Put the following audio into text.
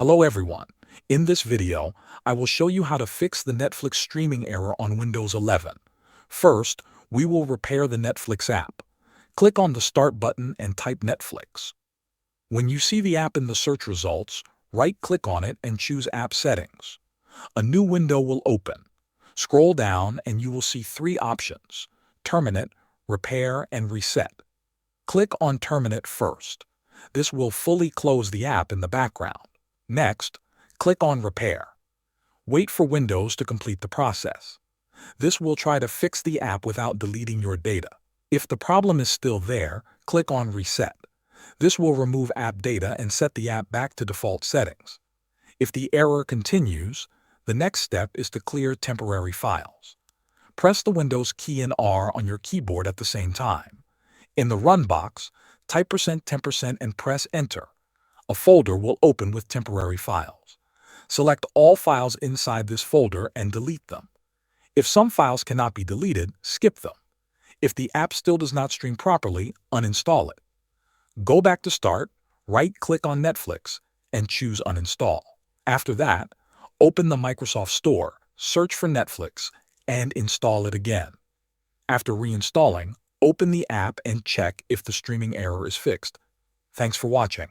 Hello everyone. In this video, I will show you how to fix the Netflix streaming error on Windows 11. First, we will repair the Netflix app. Click on the Start button and type Netflix. When you see the app in the search results, right-click on it and choose App Settings. A new window will open. Scroll down and you will see three options: Terminate, Repair, and Reset. Click on Terminate first. This will fully close the app in the background. Next, click on Repair. Wait for Windows to complete the process. This will try to fix the app without deleting your data. If the problem is still there, click on Reset. This will remove app data and set the app back to default settings. If the error continues, the next step is to clear temporary files. Press the Windows key and R on your keyboard at the same time. In the Run box, type %10% and press Enter. A folder will open with temporary files. Select all files inside this folder and delete them. If some files cannot be deleted, skip them. If the app still does not stream properly, uninstall it. Go back to Start, right-click on Netflix, and choose Uninstall. After that, open the Microsoft Store, search for Netflix, and install it again. After reinstalling, open the app and check if the streaming error is fixed. Thanks for watching.